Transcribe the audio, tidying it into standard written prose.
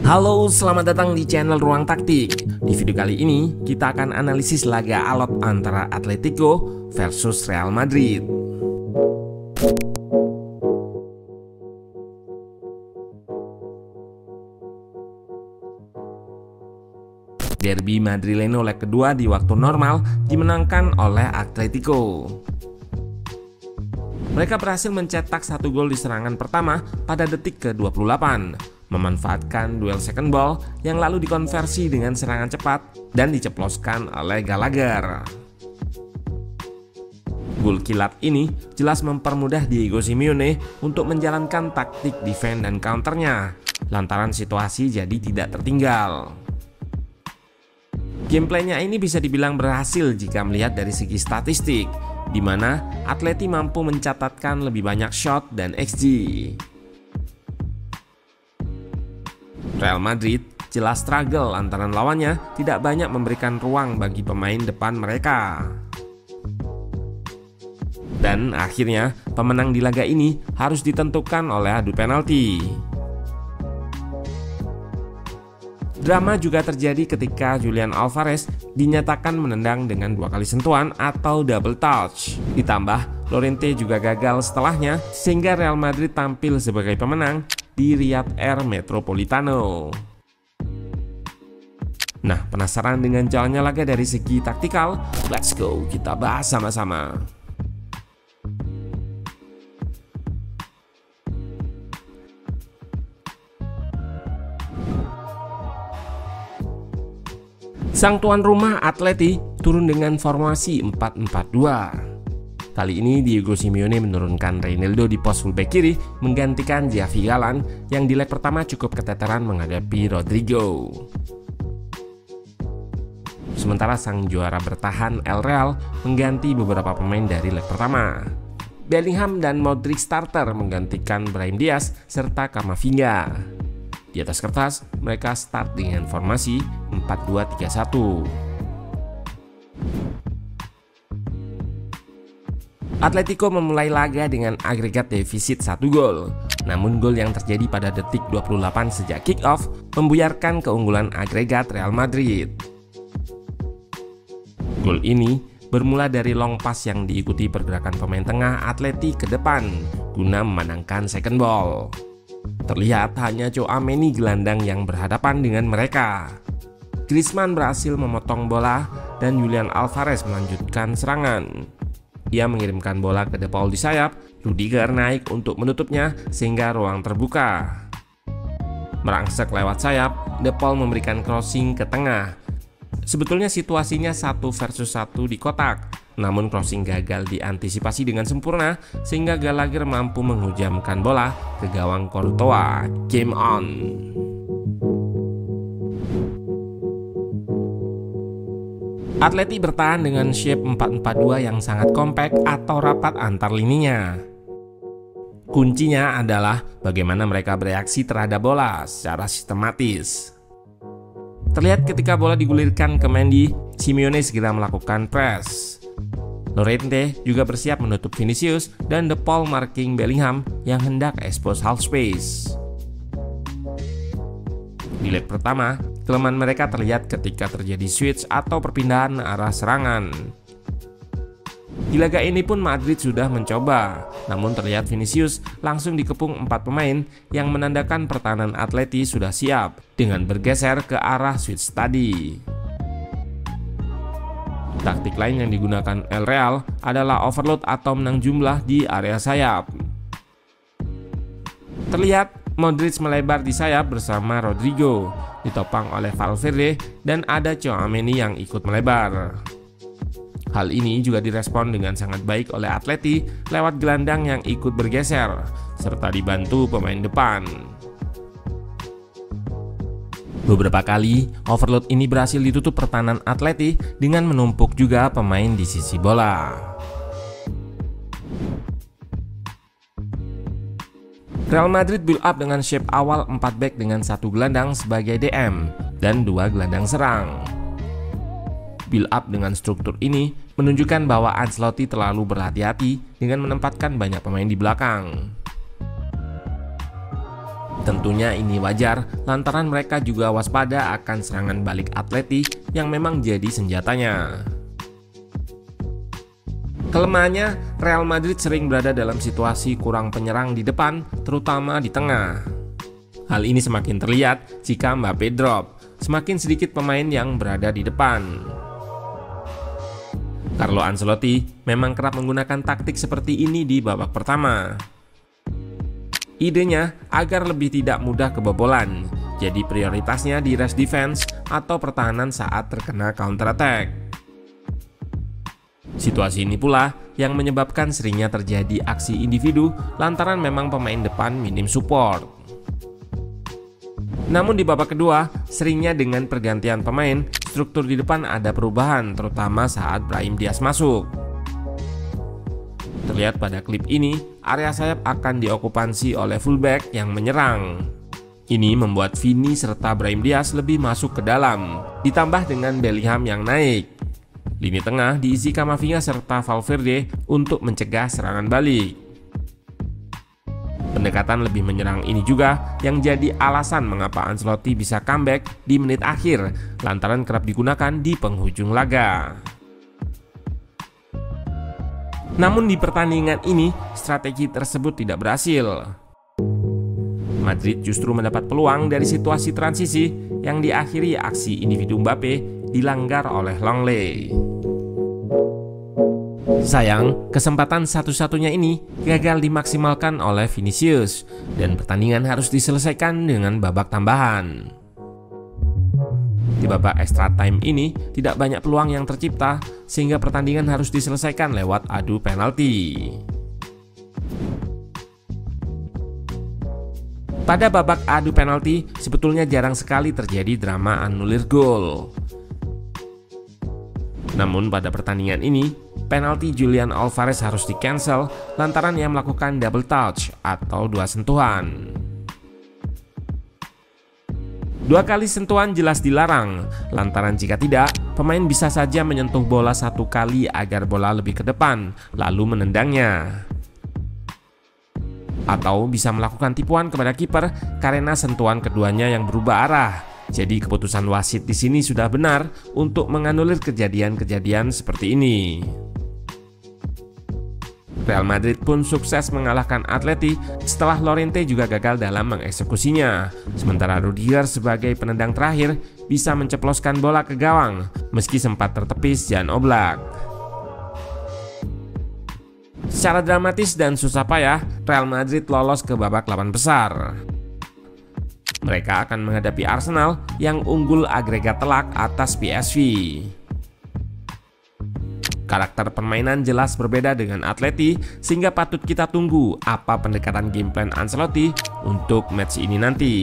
Halo, selamat datang di channel Ruang Taktik. Di video kali ini, kita akan analisis laga alot antara Atletico versus Real Madrid. Derby Madrileno leg kedua di waktu normal dimenangkan oleh Atletico. Mereka berhasil mencetak 1 gol di serangan pertama pada detik ke-28, memanfaatkan duel second ball yang lalu dikonversi dengan serangan cepat dan diceploskan oleh Gallagher. Gol kilat ini jelas mempermudah Diego Simeone untuk menjalankan taktik defense dan counternya, lantaran situasi jadi tidak tertinggal. Gameplaynya ini bisa dibilang berhasil jika melihat dari segi statistik, di mana Atleti mampu mencatatkan lebih banyak shot dan XG. Real Madrid jelas struggle antara lawannya tidak banyak memberikan ruang bagi pemain depan mereka. Dan akhirnya pemenang di laga ini harus ditentukan oleh adu penalti. Drama juga terjadi ketika Julian Alvarez dinyatakan menendang dengan 2 kali sentuhan atau double touch. Ditambah Llorente juga gagal setelahnya sehingga Real Madrid tampil sebagai pemenang di Riyadh Air Metropolitano. Nah, penasaran dengan jalannya laga dari segi taktikal? Let's go, kita bahas sama-sama. Sang tuan rumah Atleti turun dengan formasi 4-4-2. Kali ini Diego Simeone menurunkan Reinildo di pos fullback kiri menggantikan Javi Galán yang di leg pertama cukup keteteran menghadapi Rodrigo. Sementara sang juara bertahan El Real mengganti beberapa pemain dari leg pertama. Bellingham dan Modric starter menggantikan Brahim Diaz serta Camavinga. Di atas kertas, mereka start dengan formasi 4-2-3-1. Atletico memulai laga dengan agregat defisit 1 gol. Namun gol yang terjadi pada detik 28 sejak kick-off membuyarkan keunggulan agregat Real Madrid. Gol ini bermula dari long pass yang diikuti pergerakan pemain tengah Atleti ke depan guna memenangkan second ball. Terlihat hanya Tchouaméni gelandang yang berhadapan dengan mereka. Griezmann berhasil memotong bola dan Julian Alvarez melanjutkan serangan. Ia mengirimkan bola ke De Paul di sayap, Rudiger naik untuk menutupnya sehingga ruang terbuka. Merangsek lewat sayap, De Paul memberikan crossing ke tengah. Sebetulnya situasinya 1 versus 1 di kotak, namun crossing gagal diantisipasi dengan sempurna sehingga Gallagher mampu menghujamkan bola ke gawang Courtois. Game on. Atleti bertahan dengan shape 4-4-2 yang sangat kompak atau rapat antar lininya. Kuncinya adalah bagaimana mereka bereaksi terhadap bola secara sistematis. Terlihat ketika bola digulirkan ke Mendy, Simeone segera melakukan press. Llorente juga bersiap menutup Vinicius dan De Paul marking Bellingham yang hendak expose half space. Di leg pertama, kelemahan mereka terlihat ketika terjadi switch atau perpindahan arah serangan. Di laga ini pun Madrid sudah mencoba, namun terlihat Vinicius langsung dikepung 4 pemain yang menandakan pertahanan Atleti sudah siap dengan bergeser ke arah switch tadi. Taktik lain yang digunakan El Real adalah overload atau menang jumlah di area sayap. Terlihat Modric melebar di sayap bersama Rodrigo, ditopang oleh Valverde dan ada Tchouaméni yang ikut melebar. Hal ini juga direspon dengan sangat baik oleh Atleti lewat gelandang yang ikut bergeser, serta dibantu pemain depan. Beberapa kali, overload ini berhasil ditutup pertahanan Atleti dengan menumpuk juga pemain di sisi bola. Real Madrid build up dengan shape awal 4 back dengan 1 gelandang sebagai DM dan 2 gelandang serang. Build up dengan struktur ini menunjukkan bahwa Ancelotti terlalu berhati-hati dengan menempatkan banyak pemain di belakang. Tentunya ini wajar lantaran mereka juga waspada akan serangan balik Atleti yang memang jadi senjatanya. Kelemahannya, Real Madrid sering berada dalam situasi kurang penyerang di depan, terutama di tengah. Hal ini semakin terlihat jika Mbappe drop, semakin sedikit pemain yang berada di depan. Carlo Ancelotti memang kerap menggunakan taktik seperti ini di babak pertama. Idenya agar lebih tidak mudah kebobolan, jadi prioritasnya di rest defense atau pertahanan saat terkena counter attack. Situasi ini pula yang menyebabkan seringnya terjadi aksi individu lantaran memang pemain depan minim support. Namun di babak kedua, seringnya dengan pergantian pemain, struktur di depan ada perubahan, terutama saat Brahim Diaz masuk. Terlihat pada klip ini, area sayap akan diokupansi oleh fullback yang menyerang. Ini membuat Vini serta Brahim Diaz lebih masuk ke dalam, ditambah dengan Bellingham yang naik. Lini tengah diisi Camavinga serta Valverde untuk mencegah serangan balik. Pendekatan lebih menyerang ini juga yang jadi alasan mengapa Ancelotti bisa comeback di menit akhir, lantaran kerap digunakan di penghujung laga. Namun di pertandingan ini, strategi tersebut tidak berhasil. Madrid justru mendapat peluang dari situasi transisi yang diakhiri aksi individu Mbappe dilanggar oleh Longley. Sayang, kesempatan satu-satunya ini gagal dimaksimalkan oleh Vinicius dan pertandingan harus diselesaikan dengan babak tambahan. Di babak extra time ini tidak banyak peluang yang tercipta sehingga pertandingan harus diselesaikan lewat adu penalti. Pada babak adu penalti sebetulnya jarang sekali terjadi drama anulir gol. Namun pada pertandingan ini, penalti Julian Alvarez harus di-cancel lantaran ia melakukan double touch atau 2 sentuhan. 2 kali sentuhan jelas dilarang, lantaran jika tidak, pemain bisa saja menyentuh bola 1 kali agar bola lebih ke depan, lalu menendangnya. Atau bisa melakukan tipuan kepada kiper karena sentuhan keduanya yang berubah arah. Jadi keputusan wasit di sini sudah benar untuk menganulir kejadian-kejadian seperti ini. Real Madrid pun sukses mengalahkan Atleti setelah Llorente juga gagal dalam mengeksekusinya. Sementara Rudiger sebagai penendang terakhir bisa menceploskan bola ke gawang meski sempat tertepis Jan Oblak. Secara dramatis dan susah payah, Real Madrid lolos ke babak 8 besar. Mereka akan menghadapi Arsenal yang unggul agregat telak atas PSV. Karakter permainan jelas berbeda dengan Atleti, sehingga patut kita tunggu apa pendekatan game plan Ancelotti untuk match ini nanti.